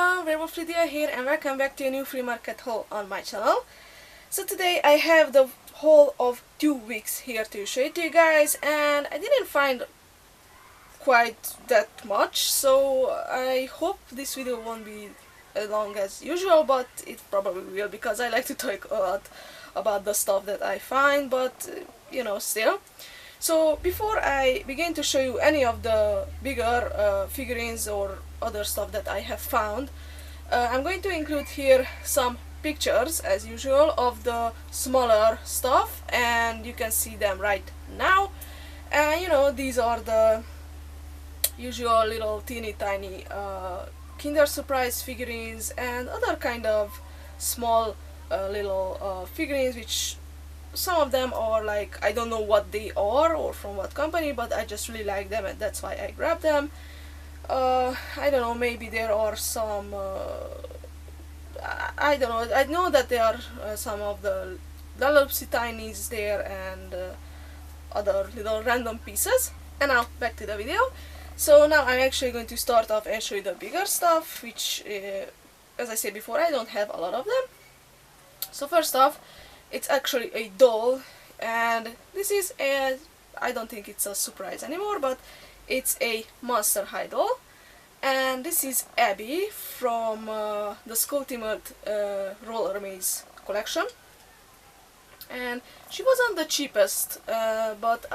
everyone, WerewolfLydia here and welcome back to a new flea market haul on my channel. So today I have the haul of 2 weeks here to show it to you guys, and I didn't find quite that much, so I hope this video won't be as long as usual, but it probably will because I like to talk a lot about the stuff that I find, but you know, still. So before I begin to show you any of the bigger figurines or other stuff that I have found, I'm going to include here some pictures as usual of the smaller stuff, and you can see them right now. And you know, these are the usual little teeny tiny Kinder Surprise figurines and other kind of small little figurines, which some of them are like, I don't know what they are or from what company, but I just really like them and that's why I grabbed them. I don't know, maybe there are some, I don't know, I know that there are some of the Lalopsy Tinies there and other little random pieces. And now back to the video. So now I'm actually going to start off and show you the bigger stuff, which as I said before, I don't have a lot of them. So first off, it's actually a doll, and this is a, I don't think it's a surprise anymore, but it's a Monster High doll, and this is Abby from the Skulltimate Roller Maze collection, and she wasn't the cheapest, but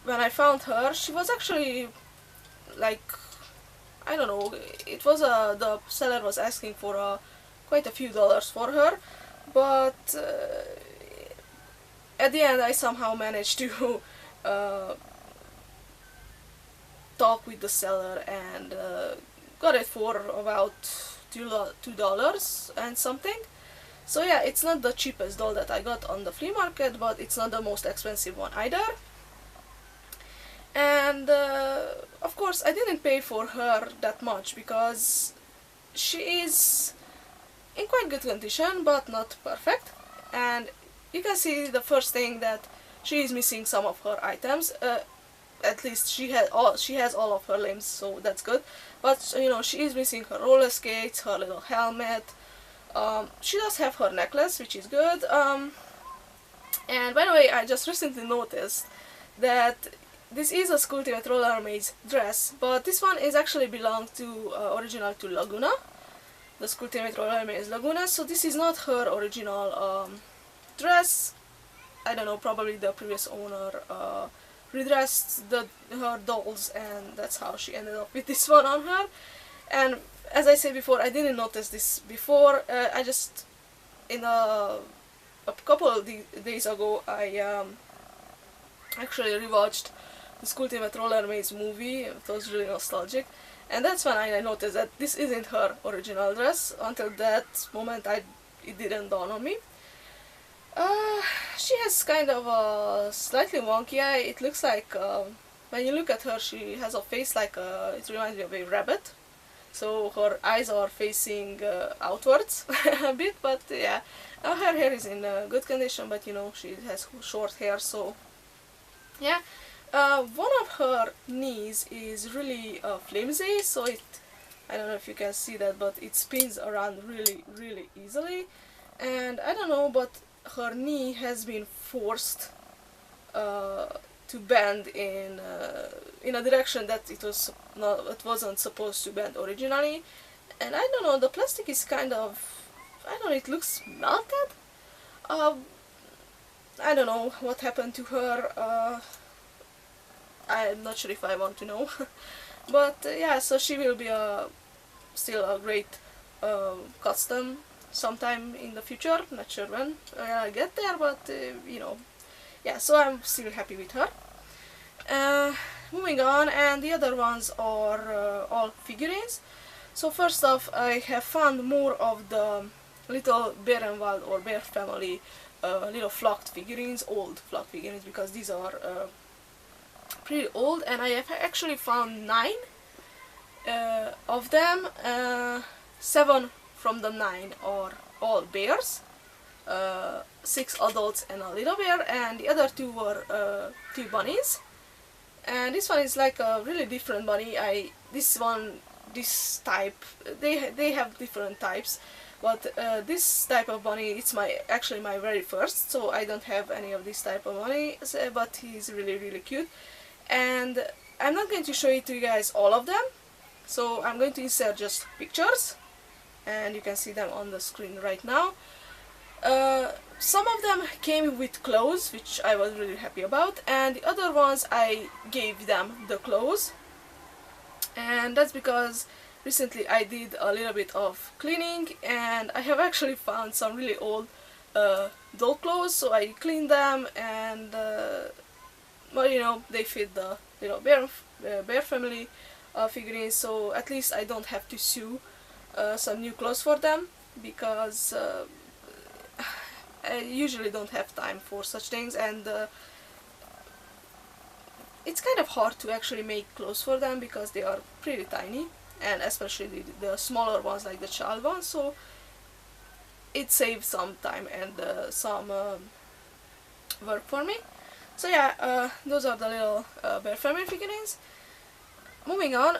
when I found her, she was actually like, I don't know, it was the seller was asking for quite a few dollars for her. But at the end I somehow managed to talk with the seller and got it for about $2 and something. So yeah, it's not the cheapest doll that I got on the flea market, but it's not the most expensive one either. And of course I didn't pay for her that much because she is in quite good condition, but not perfect. And you can see the first thing that she is missing some of her items. At least she has all of her limbs, so that's good. But you know, she is missing her roller skates, her little helmet. She does have her necklace, which is good. And by the way, I just recently noticed that this is a Skulltimate Roller Maze dress, but this one is actually belonged to original to Laguna. The Skulltimate Roller Maze Laguna, so this is not her original dress. I don't know, probably the previous owner redressed her dolls, and that's how she ended up with this one on her. And as I said before, I didn't notice this before. I just, in a couple of days ago, I actually rewatched the Skulltimate Roller Maze movie. It was really nostalgic. And that's when I noticed that this isn't her original dress. Until that moment, it didn't dawn on me. She has kind of a slightly wonky eye. It looks like, when you look at her, she has a face like it reminds me of a rabbit. So her eyes are facing outwards a bit, but yeah. Her hair is in good condition, but you know, she has short hair, so yeah. One of her knees is really flimsy, so I don't know if you can see that, but it spins around really easily. And I don't know, but her knee has been forced to bend in a direction that it wasn't supposed to bend originally. And I don't know, the plastic is kind of, I don't know, it looks melted. I don't know what happened to her. I'm not sure if I want to know. But yeah, so she will be still a great custom sometime in the future. Not sure when I'll get there, but you know, yeah, so I'm still happy with her. Moving on, and the other ones are all figurines. So first off, I have found more of the little Berenwald or Bear Family little flocked figurines, old flocked figurines, because these are pretty old, and I have actually found 9 of them. 7 from the 9 are all bears, 6 adults and a little bear, and the other 2 were 2 bunnies. And this one is like a really different bunny. This one this type. They have different types, but this type of bunny, it's actually my very first, so I don't have any of this type of bunny, but he's really cute. And I'm not going to show it to you guys all of them, so I'm going to insert just pictures, and you can see them on the screen right now. Some of them came with clothes, which I was really happy about, and the other ones I gave them the clothes, and that's because recently I did a little bit of cleaning and I have actually found some really old doll clothes, so I cleaned them, and well, you know, they fit the little bear family figurines, so at least I don't have to sew some new clothes for them, because I usually don't have time for such things, and it's kind of hard to actually make clothes for them because they are pretty tiny, and especially the smaller ones, like the child ones, so it saves some time and some work for me. So yeah, those are the little bear family figurines. Moving on,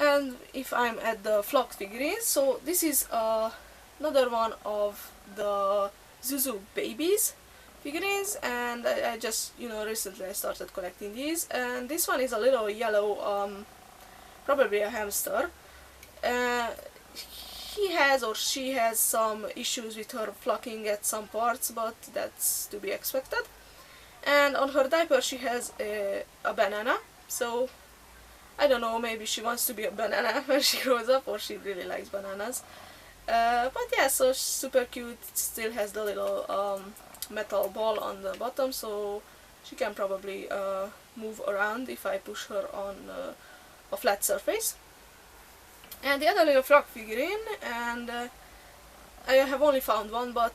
and if I'm at the flocked figurines, so this is another one of the Zuzu babies figurines, and I just, you know, recently I started collecting these, and this one is a little yellow, probably a hamster. He has or she has some issues with her flocking at some parts, but that's to be expected. And on her diaper she has a banana, so I don't know, maybe she wants to be a banana when she grows up, or she really likes bananas. But yeah, so super cute. It still has the little metal ball on the bottom, so she can probably move around if I push her on a flat surface. And the other little frog figurine, and I have only found one, but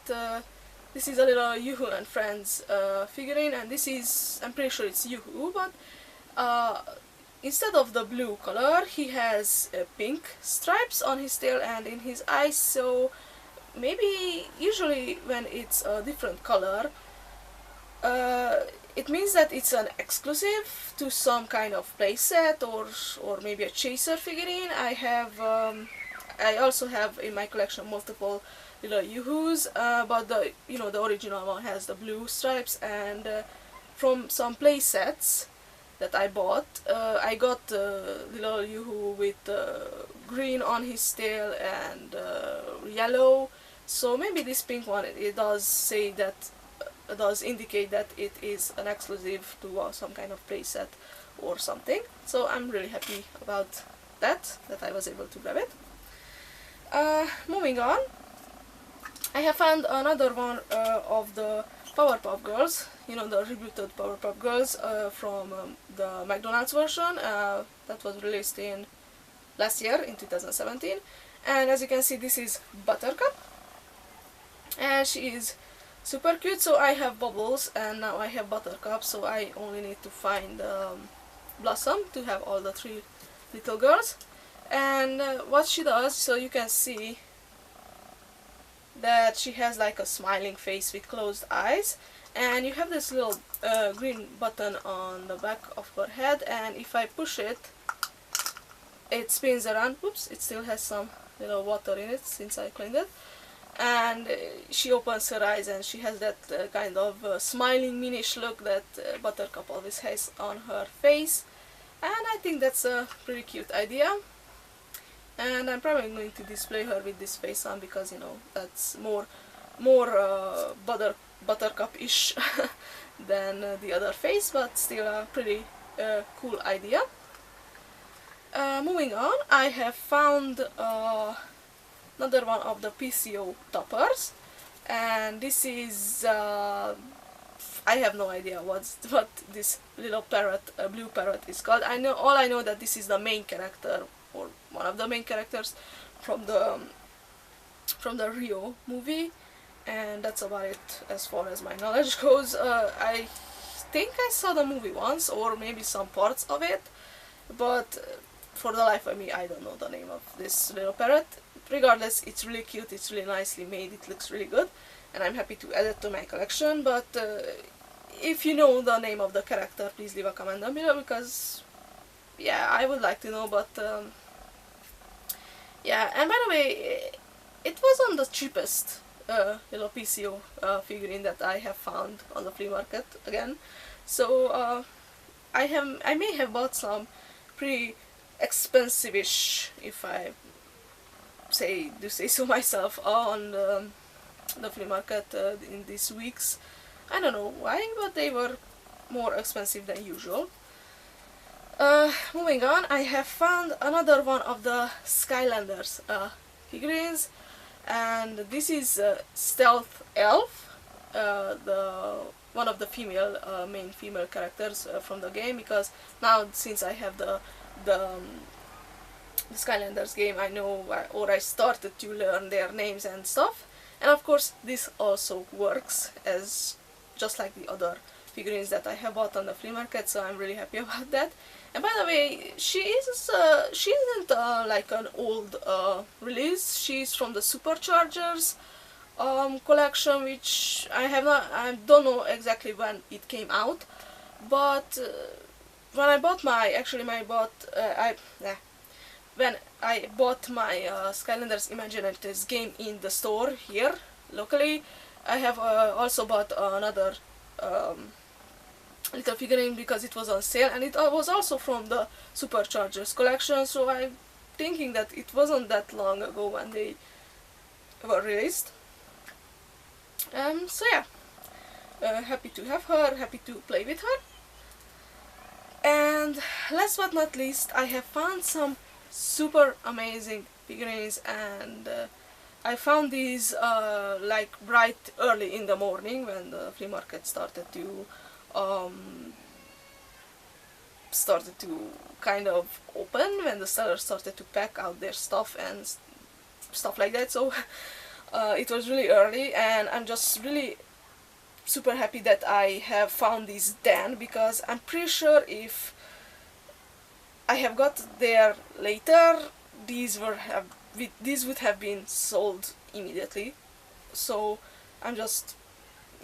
this is a little Yoo-Hoo and Friends figurine, and this is, I'm pretty sure it's Yoo-Hoo, but instead of the blue color, he has pink stripes on his tail and in his eyes, so maybe usually when it's a different color, it means that it's an exclusive to some kind of playset or maybe a chaser figurine. I also have in my collection multiple little Yoo-Hoos, but the the original one has the blue stripes, and from some playsets that I bought, I got the little Yoo-Hoo with green on his tail and yellow. So maybe this pink one, it does say that, does indicate that it is an exclusive to some kind of playset or something. So I'm really happy about that I was able to grab it. Moving on, I have found another one of the Powerpuff Girls, the rebooted Powerpuff Girls from the McDonald's version that was released in last year in 2017. And as you can see, this is Buttercup, and she is super cute. So I have Bubbles and now I have Buttercup, so I only need to find Blossom to have all the three little girls. And what she does, so you can see that she has like a smiling face with closed eyes, and you have this little green button on the back of her head, and if I push it, it spins around. Oops, it still has some little water in it since I cleaned it. And she opens her eyes and she has that kind of smiling minish look that Buttercup always has on her face, and I think that's a pretty cute idea. And I'm probably going to display her with this face on, because that's more Buttercup-ish than the other face, but still a pretty cool idea. Moving on, I have found another one of the PCO toppers, and this is I have no idea what this little parrot, blue parrot, is called. All I know that this is the main character, or one of the main characters from the Rio movie, and that's about it as far as my knowledge goes. I think I saw the movie once, or maybe some parts of it, but for the life of me I don't know the name of this little parrot. Regardless, it's really cute, it's really nicely made, it looks really good, and I'm happy to add it to my collection. But if you know the name of the character, please leave a comment down below, because yeah, I would like to know, but Yeah, and by the way, it wasn't the cheapest little PCO figurine that I have found on the flea market again. So I may have bought some pretty expensive-ish, if I do say so myself, on the flea market in these weeks. I don't know why, but they were more expensive than usual. Moving on, I have found another one of the Skylanders figurines, and this is Stealth Elf, the one of the main female characters from the game, because now since I have the Skylanders game, I know, or I started to learn their names and stuff. And of course this also works as just like the other figurines that I have bought on the flea market, so I'm really happy about that. And by the way, she isn't like an old release. She's from the Superchargers collection, which I don't know exactly when it came out, but when I bought when I bought my Skylanders Imaginators game in the store here locally, I have also bought another little figurine because it was on sale, and it was also from the Superchargers collection, so I'm thinking that it wasn't that long ago when they were released. So yeah, happy to have her, happy to play with her. And last but not least, I have found some super amazing figurines, and I found these like bright early in the morning when the flea market started to kind of open, when the sellers started to pack out their stuff and stuff like that. So it was really early, and I'm just really super happy that I have found these then, because I'm pretty sure if I have got there later, these would have been sold immediately. So I'm just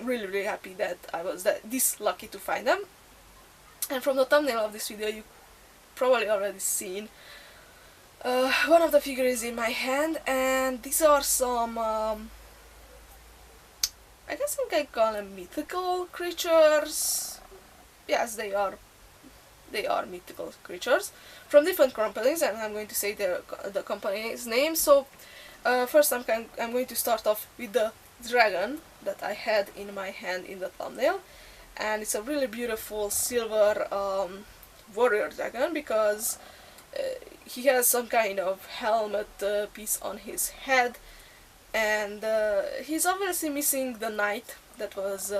really happy that I was this lucky to find them. And from the thumbnail of this video, you probably already seen one of the figures in my hand, and these are some I guess I can call them mythical creatures. Yes, they are mythical creatures from different companies, and I'm going to say the company's name. So first I'm going to start off with the dragon that I had in my hand in the thumbnail, and it's a really beautiful silver warrior dragon, because he has some kind of helmet piece on his head, and he's obviously missing the knight that was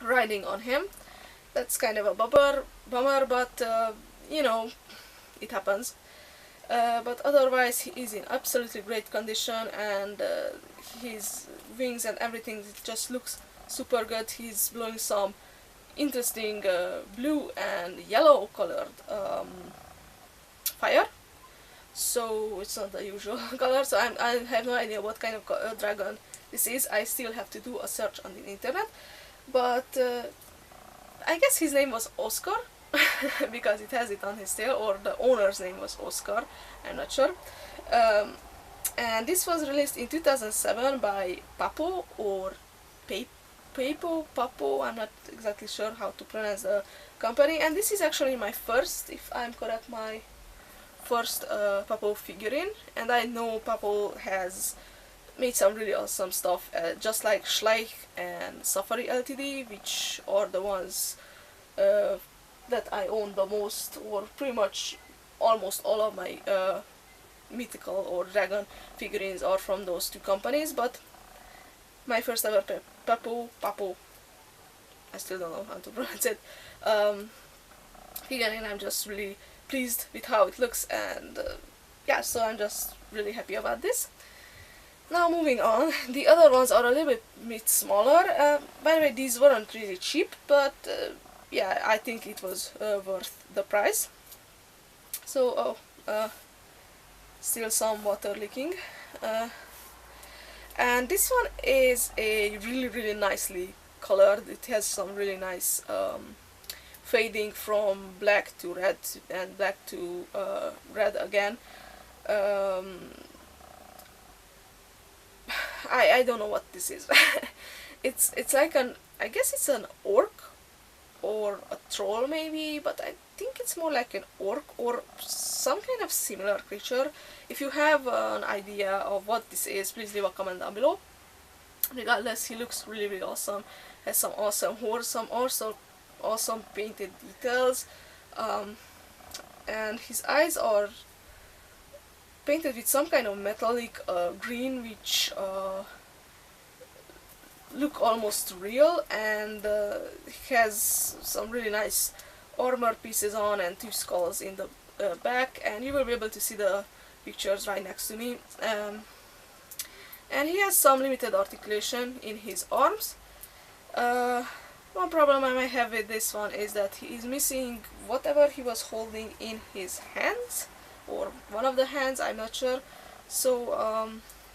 riding on him. That's kind of a bummer, but you know, it happens. But otherwise he is in absolutely great condition, and his wings and everything just looks super good. He's blowing some interesting blue and yellow colored fire, so it's not the usual color, so I have no idea what kind of dragon this is. I still have to do a search on the internet, but I guess his name was Oscar because it has it on his tail, or the owner's name was Oscar, I'm not sure. And this was released in 2007 by Papo, or Papo, I'm not exactly sure how to pronounce the company, and this is actually my first, if I'm correct, my first Papo figurine, and I know Papo has made some really awesome stuff, just like Schleich and Safari Ltd, which are the ones that I own the most, or pretty much almost all of my mythical or dragon figurines are from those two companies. But my first ever Papo, I still don't know how to pronounce it, figurine, I'm just really pleased with how it looks, and yeah, so I'm just really happy about this. Now moving on, the other ones are a little bit smaller. By the way, these weren't really cheap, but yeah, I think it was worth the price. So, still some water leaking. And this one is a really nicely colored. It has some really nice fading from black to red and black to red again. I don't know what this is. It's like I guess it's an orc or a troll maybe, but I think it's more like an orc or some kind of similar creature. If you have an idea of what this is, please leave a comment down below. Regardless, he looks really awesome. Has some awesome horns, some also awesome painted details, and his eyes are painted with some kind of metallic green, which look almost real, and has some really nice armor pieces on and 2 skulls in the back, and you will be able to see the pictures right next to me. And he has some limited articulation in his arms. One problem I might have with this one is that he is missing whatever he was holding in his hands, or one of the hands, I'm not sure. So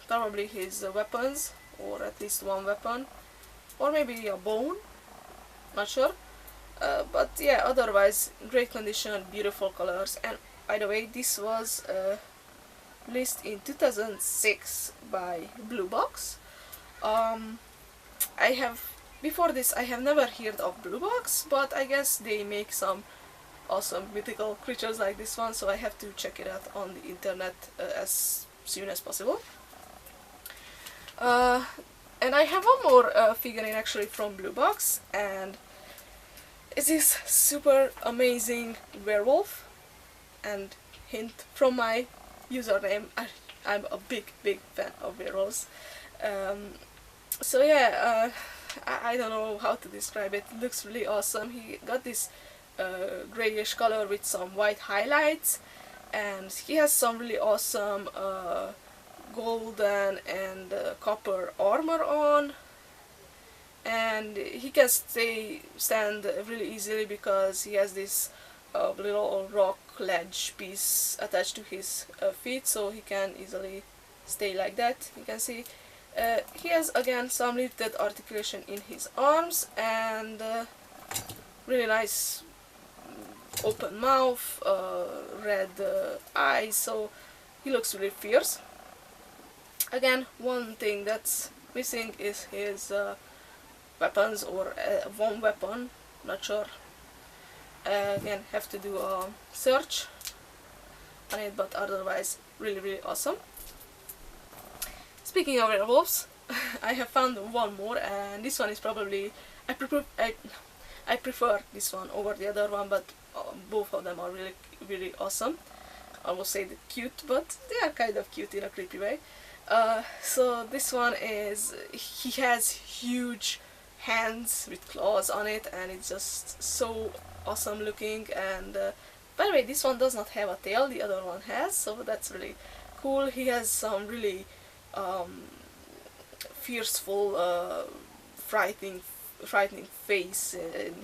probably his weapons, or at least one weapon, or maybe a bone, not sure. But yeah, otherwise great condition, beautiful colors. And by the way, this was released in 2006 by Blue Box. Before this I have never heard of Blue Box, but I guess they make some awesome mythical creatures like this one, so I have to check it out on the internet as soon as possible. And I have one more figurine actually from Blue Box, and it's this super amazing werewolf. And hint from my username, I'm a big fan of werewolves. So yeah, I don't know how to describe it. It looks really awesome. He got this grayish color with some white highlights, and he has some really awesome golden and copper armor on, and he can stand really easily because he has this little rock ledge piece attached to his feet, so he can easily stay like that. You can see he has again some limited articulation in his arms, and really nice open mouth, red eyes, so he looks really fierce. Again, one thing that's missing is his weapons, or one weapon, not sure. Again, have to do a search on it, but otherwise really awesome. Speaking of werewolves, I have found one more, and this one is probably, I prefer this one over the other one, but both of them are really awesome. I almost say cute, but they are kind of cute in a creepy way. So this one is, he has huge hands with claws on it, and it's just so awesome looking. And by the way, this one does not have a tail, the other one has, so that's really cool. He has some really fearful, frightening face, and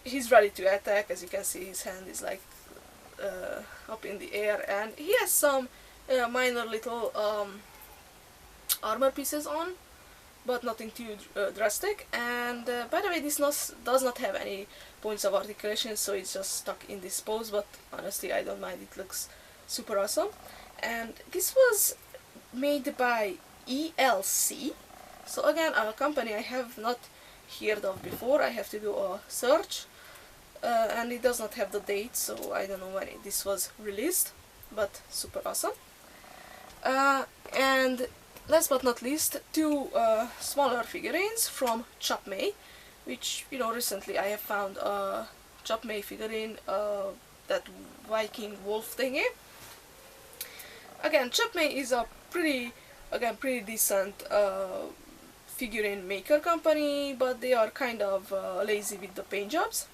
he's ready to attack. As you can see, his hand is like up in the air, and he has some minor little armor pieces on, but nothing too drastic. And by the way, this does not have any points of articulation, so it's just stuck in this pose, but honestly I don't mind, it looks super awesome. And this was made by ELC, so again a company I have not heard of before. I have to do a search, and it does not have the date, so I don't know when this was released, but super awesome. And last but not least, 2 smaller figurines from Chop May, which, you know, recently I have found a Chop May figurine, that Viking wolf thingy. Again, Chop May is a pretty decent figurine maker company, but they are kind of lazy with the paint jobs.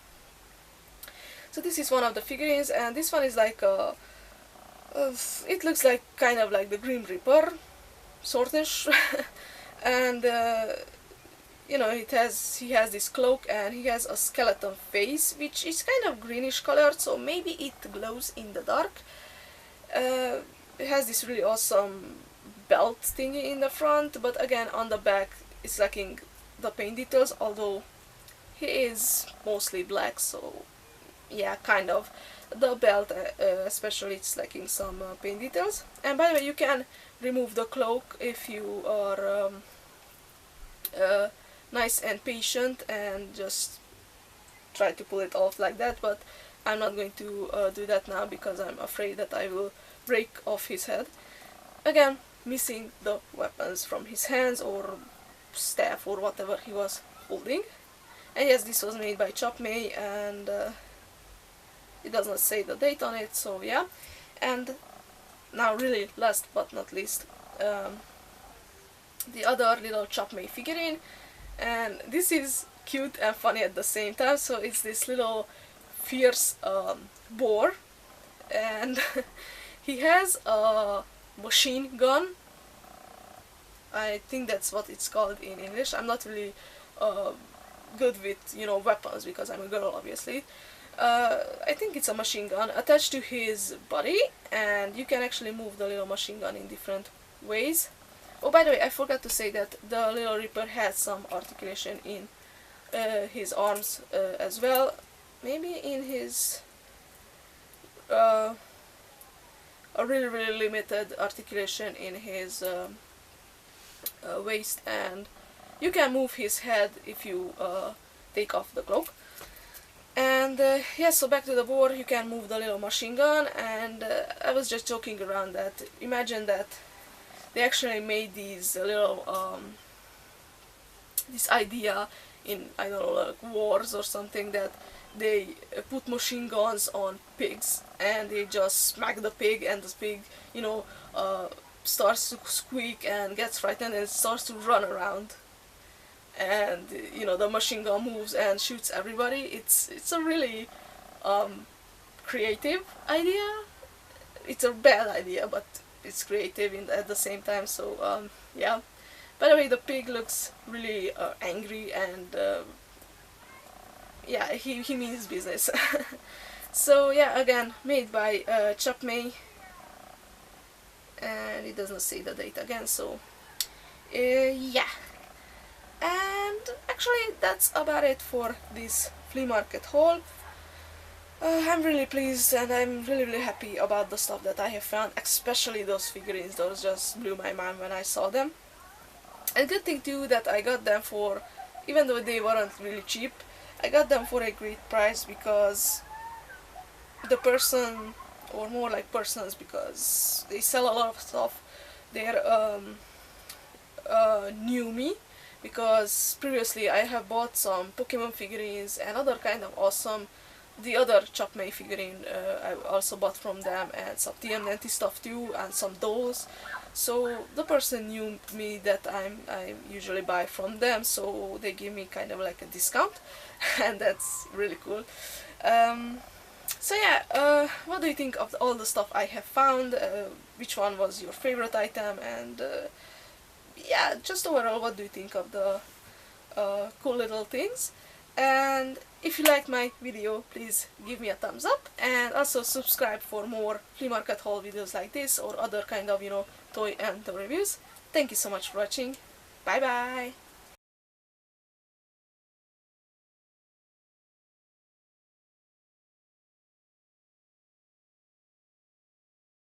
So this is one of the figurines, and this one is like it looks like kind of like the Grim Reaper, sortish. And you know, he has this cloak, and he has a skeleton face, which is kind of greenish colored, so maybe it glows in the dark. It has this really awesome belt thingy in the front, but again on the back it's lacking the paint details, although he is mostly black, so yeah, kind of the belt especially, it's lacking some paint details. And by the way, you can remove the cloak if you are nice and patient and just try to pull it off like that, but I'm not going to do that now because I'm afraid that I will break off his head. Again, missing the weapons from his hands or staff or whatever he was holding. And yes, this was made by Chopmay, and it does not say the date on it, so yeah. And now really last but not least, the other little Chopmay figurine, and this is cute and funny at the same time. So it's this little fierce boar, and he has a machine gun. I think that's what it's called in English. I'm not really good with, you know, weapons because I'm a girl, obviously. I think it's a machine gun attached to his body, and you can actually move the little machine gun in different ways. Oh, by the way, I forgot to say that the little Reaper has some articulation in his arms as well. Maybe in his a really limited articulation in his waist, and you can move his head if you take off the cloak. And yeah, so back to the board, you can move the little machine gun, and I was just joking around that imagine that they actually made these little this idea in, I don't know, like wars or something, that they put machine guns on pigs and they just smack the pig, and the pig, you know, starts to squeak and gets frightened and starts to run around, and you know, the machine gun moves and shoots everybody. It's a really creative idea. It's a bad idea, but it's creative at the same time. So yeah. By the way, the pig looks really angry, and yeah, he means business. So yeah, again, made by Chopmay, and it does not say the date again, so yeah. And actually that's about it for this flea market haul. I'm really pleased, and I'm really happy about the stuff that I have found, especially those figurines. Those just blew my mind when I saw them. And good thing too that I got them for, even though they weren't really cheap, I got them for a great price, because the person, or more like persons, because they sell a lot of stuff, they're knew me, because previously I have bought some Pokemon figurines and other kind of awesome, the other Chopmay figurine I also bought from them, and some TMNT stuff too, and some dolls. So the person knew me that I usually buy from them, so they give me kind of like a discount, and that's really cool. So yeah, what do you think of all the stuff I have found? Which one was your favorite item? And yeah, just overall, what do you think of the cool little things? And if you liked my video, please give me a thumbs up, and also subscribe for more flea market haul videos like this, or other kind of, you know, toy and reviews. Thank you so much for watching. Bye bye!